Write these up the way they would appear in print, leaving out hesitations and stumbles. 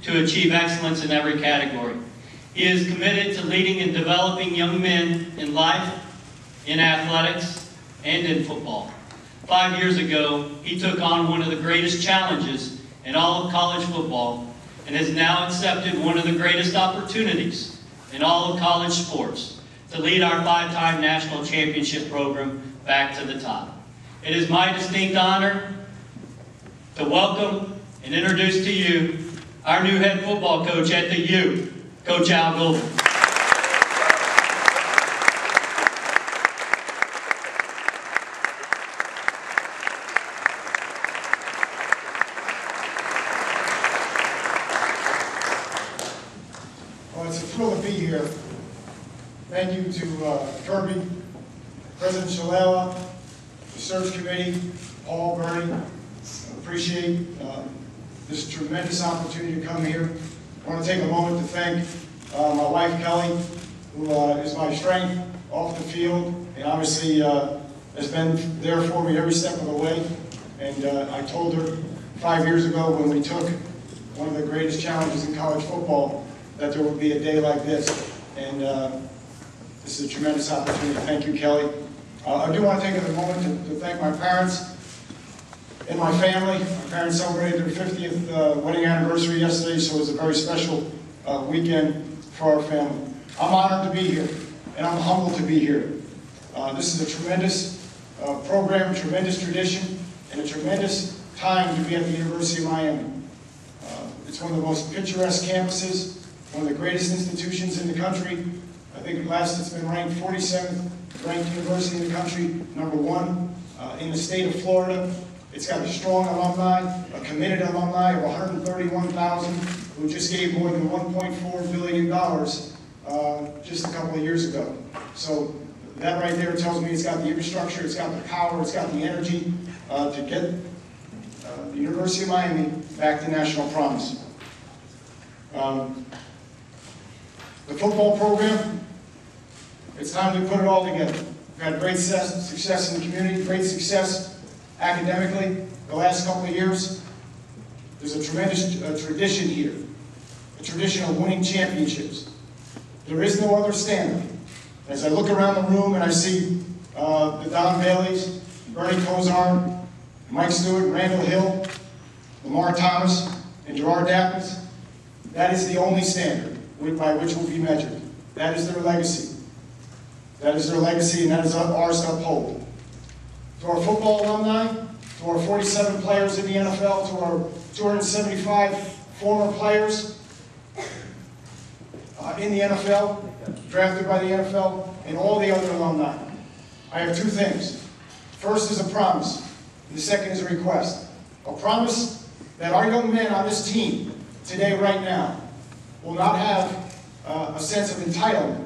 to achieve excellence in every category. He is committed to leading and developing young men in life, in athletics, and in football. 5 years ago, he took on one of the greatest challenges in all of college football and has now accepted one of the greatest opportunities in all of college sports to lead our 5-time national championship program back to the top. It is my distinct honor to welcome and introduce to you our new head football coach at the U, Coach Al Golden. Well, it's a thrill to be here. Thank you to Kirby, President Shalala, the search committee, Paul, Bernie. Appreciate this tremendous opportunity to come here. I want to take a moment to thank my wife, Kelly, who is my strength off the field, and obviously has been there for me every step of the way. And I told her 5 years ago when we took one of the greatest challenges in college football that there would be a day like this. And this is a tremendous opportunity. Thank you, Kelly. I do want to take a moment to thank my parents and my family. My parents celebrated their 50th wedding anniversary yesterday, so it was a very special weekend for our family. I'm honored to be here, and I'm humbled to be here. This is a tremendous program, a tremendous tradition, and a tremendous time to be at the University of Miami. It's one of the most picturesque campuses, one of the greatest institutions in the country. I think last it's been ranked 47th ranked university in the country, #1 in the state of Florida. It's got a strong alumni, a committed alumni of 131,000 who just gave more than $1.4 billion just a couple of years ago. So that right there tells me it's got the infrastructure, it's got the power, it's got the energy to get the University of Miami back to national promise. The football program, it's time to put it all together. We've had great success in the community, great success academically the last couple of years. There's a tremendous tradition here, a tradition of winning championships. There is no other standard. As I look around the room and I see the Don Baileys, Bernie Kosar, Mike Stewart, Randall Hill, Lamar Thomas, and Gerard Dappins, that is the only standard by which we'll be measured. That is their legacy. That is their legacy, and that is ours to uphold. To our football alumni, to our 47 players in the NFL, to our 275 former players in the NFL, drafted by the NFL, and all the other alumni, I have two things. First is a promise, and the second is a request. A promise that our young men on this team today, right now, will not have a sense of entitlement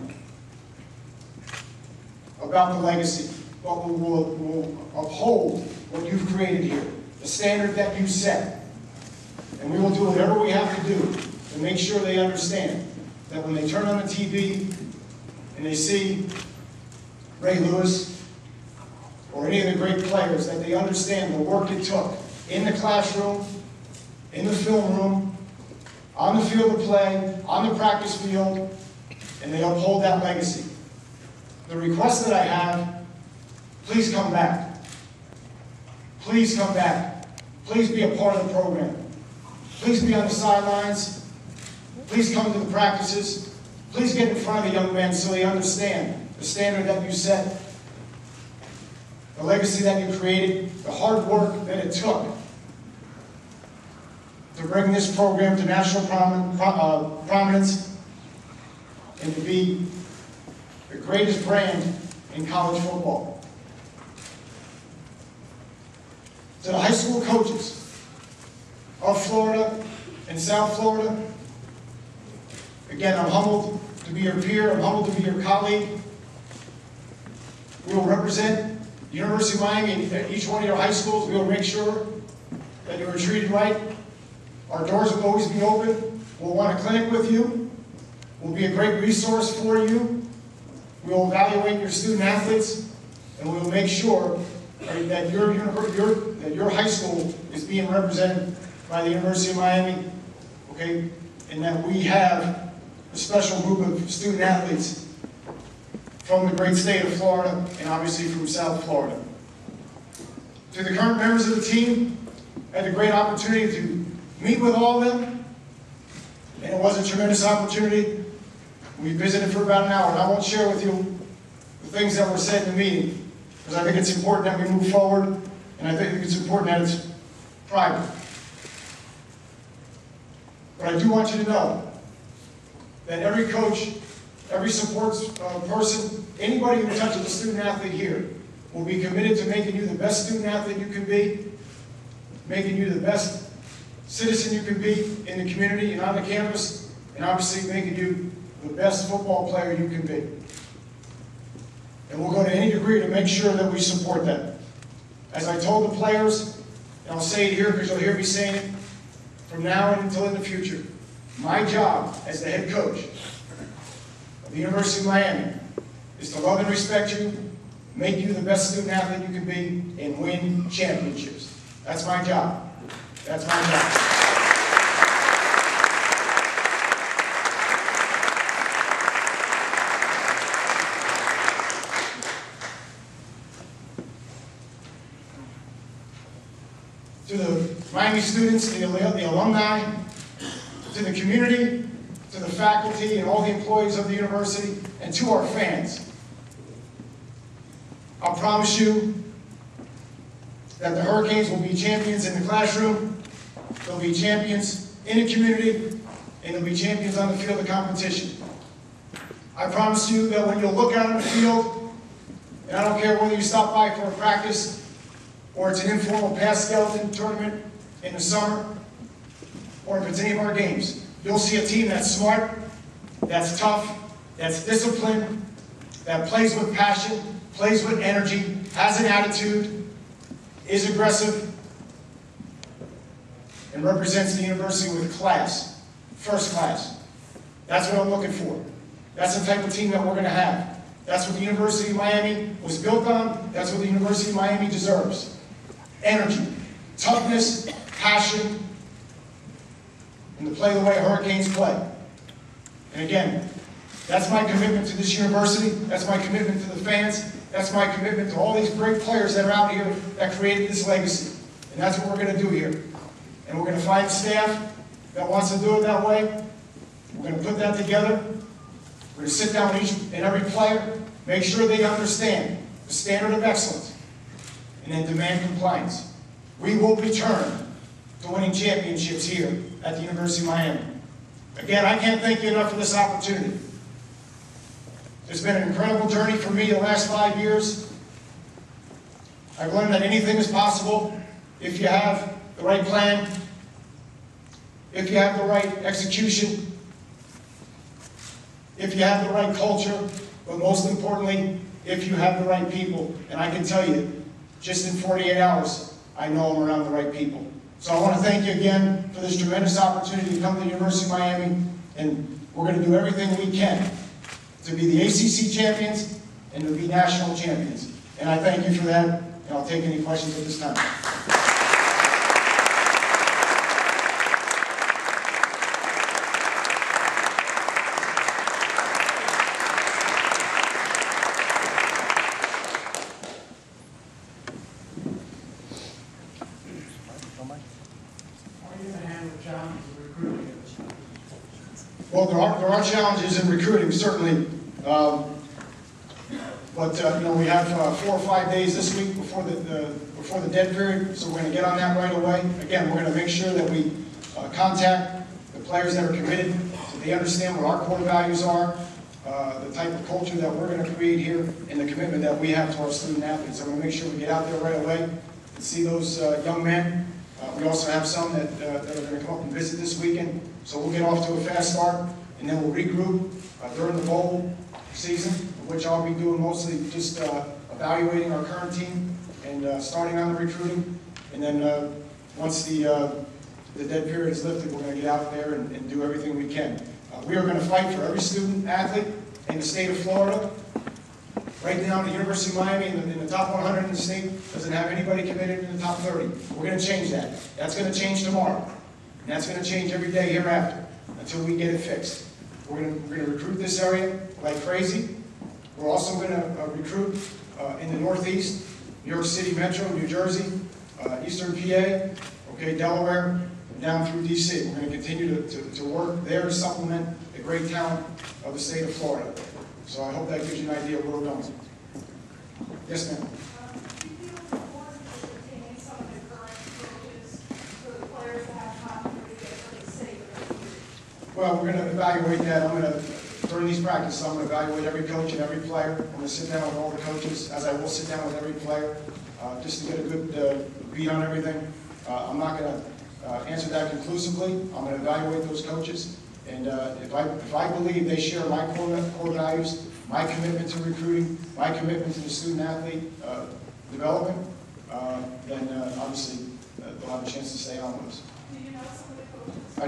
about the legacy, but will uphold what you've created here, the standard that you set. And we will do whatever we have to do to make sure they understand that when they turn on the TV and they see Ray Lewis or any of the great players, that they understand the work it took in the classroom, in the film room, on the field of play, on the practice field, and they uphold that legacy. The request that I have, please come back. Please come back. Please be a part of the program. Please be on the sidelines. Please come to the practices. Please get in front of the young men so they understand the standard that you set, the legacy that you created, the hard work that it took to bring this program to national prominence and to be the greatest brand in college football. To the high school coaches of Florida and South Florida, again, I'm humbled to be your peer, I'm humbled to be your colleague. We will represent the University of Miami at each one of your high schools. We will make sure that you are treated right. Our doors will always be open. We'll want a clinic with you. We'll be a great resource for you. We will evaluate your student athletes, and we will make sure that your high school is being represented by the University of Miami. Okay, in that we have a special group of student athletes from the great state of Florida and obviously from South Florida. To the current members of the team, I had a great opportunity to meet with all of them, and it was a tremendous opportunity. We visited for about an hour, and I won't share with you the things that were said in the meeting, because I think it's important that we move forward, and I think it's important that it's private. But I do want you to know that every coach, every support person, anybody who touches a student athlete here will be committed to making you the best student athlete you can be, making you the best citizen you can be in the community and on the campus, and obviously making you the best football player you can be. And we'll go to any degree to make sure that we support that. As I told the players, and I'll say it here because you'll hear me saying it from now until in the future, my job as the head coach of the University of Miami is to love and respect you, make you the best student athlete you can be, and win championships. That's my job. That's my job. To the Miami students, the alumni, to the community, to the faculty and all the employees of the university, and to our fans, I'll promise you that the Hurricanes will be champions in the classroom, they'll be champions in the community, and they'll be champions on the field of competition. I promise you that when you look out on the field, and I don't care whether you stop by for a practice or it's an informal pass skeleton tournament in the summer, or if it's any of our games, you'll see a team that's smart, that's tough, that's disciplined, that plays with passion, plays with energy, has an attitude, is aggressive, and represents the university with class, first class. That's what I'm looking for. That's the type of team that we're going to have. That's what the University of Miami was built on. That's what the University of Miami deserves. Energy, toughness, passion, and to play the way Hurricanes play. And again, that's my commitment to this university. That's my commitment to the fans. That's my commitment to all these great players that are out here that created this legacy. And that's what we're going to do here. And we're going to find staff that wants to do it that way. We're going to put that together. We're going to sit down with each and every player, make sure they understand the standard of excellence, and then demand compliance. We will return to winning championships here at the University of Miami. Again, I can't thank you enough for this opportunity. It's been an incredible journey for me the last 5 years. I've learned that anything is possible if you have the right plan, if you have the right execution, if you have the right culture, but most importantly, if you have the right people. And I can tell you, just in 48 hours, I know I'm around the right people. So I want to thank you again for this tremendous opportunity to come to the University of Miami, and we're going to do everything we can to be the ACC champions and to be national champions. And I thank you for that, and I'll take any questions at this time. Well, there are challenges in recruiting, certainly. You know, we have 4 or 5 days this week before the dead period, so we're going to get on that right away. Again, we're going to make sure that we contact the players that are committed, so they understand what our core values are, the type of culture that we're going to create here, and the commitment that we have to our student athletes. So we're going to make sure we get out there right away and see those young men. We also have some that are going to come up and visit this weekend. So we'll get off to a fast start, and then we'll regroup during the bowl season, which I'll be doing mostly just evaluating our current team and starting on the recruiting. And then once the dead period is lifted, we're going to get out there and do everything we can. We are going to fight for every student athlete in the state of Florida. Right now, the University of Miami in the top 100 in the state doesn't have anybody committed in the top 30. We're going to change that. That's going to change tomorrow. And that's going to change every day hereafter. until we get it fixed. We're gonna recruit this area like crazy. We're also gonna recruit in the Northeast, New York City Metro, New Jersey, Eastern PA, okay, Delaware, and down through DC. We're gonna continue to work there to supplement the great talent of the state of Florida. So I hope that gives you an idea of where we're going. Yes, ma'am. Well, we're going to evaluate that. During these practices, I'm going to evaluate every coach and every player. I'm going to sit down with all the coaches, as I will sit down with every player, just to get a good beat on everything. I'm not going to answer that conclusively. I'm going to evaluate those coaches. And if I believe they share my core values, my commitment to recruiting, my commitment to the student-athlete development, then obviously they'll have a chance to stay on those. Do you know some of the coaches?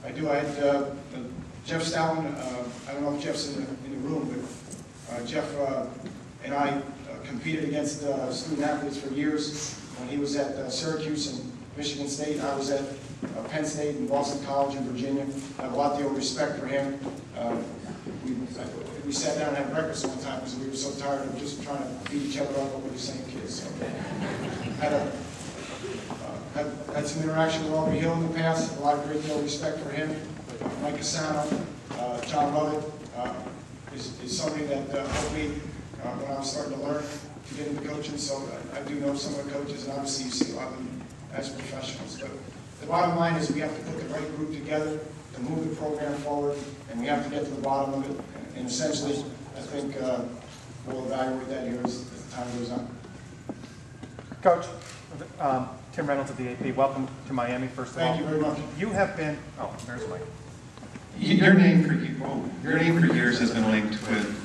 I do. I had Jeff Stalin. I don't know if Jeff's in the room, but Jeff and I competed against student-athletes for years. When he was at Syracuse and Michigan State, I was at Penn State and Boston College in Virginia. I have a lot of respect for him. We sat down and had breakfast one time because we were so tired of just trying to beat each other up over the same kids. So, had some interaction with Aubrey Hill in the past. A lot of great deal of respect for him. Mike Cassano, John Lovett is somebody that helped me when I was starting to learn to get into coaching. So I do know some of the coaches, and obviously you see a lot of them as professionals. But the bottom line is we have to put the right group together to move the program forward, and we have to get to the bottom of it. And essentially, I think we'll evaluate that here as time goes on. Coach, Tim Reynolds of the AP, welcome to Miami, first of all. Thank you very much. You have been, oh, there's Mike. Your name for years has been linked with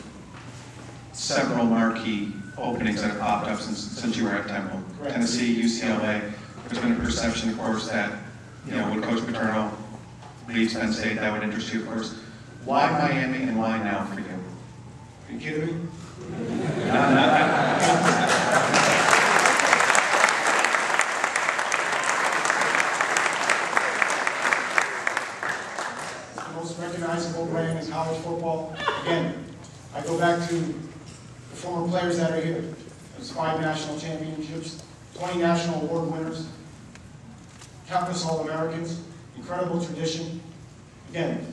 several marquee openings that have popped up since you were at Temple. Correct. Tennessee, UCLA. There's been a perception, of course, that when Coach Paterno leaves Penn State, that would interest you, of course. Why Miami and why now for you? Are you kidding me? Recognizable brand in college football. Again, I go back to the former players that are here. There's 5 national championships, 20 national award winners, countless All-Americans, incredible tradition. Again,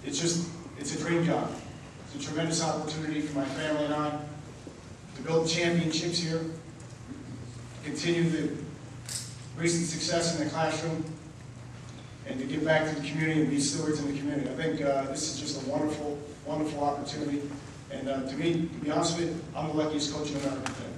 it's a dream job. It's a tremendous opportunity for my family and I to build championships here, to continue the recent success in the classroom, and to give back to the community and be stewards in the community. I think this is just a wonderful, wonderful opportunity. And to me, to be honest with you, I'm the luckiest coach in America today.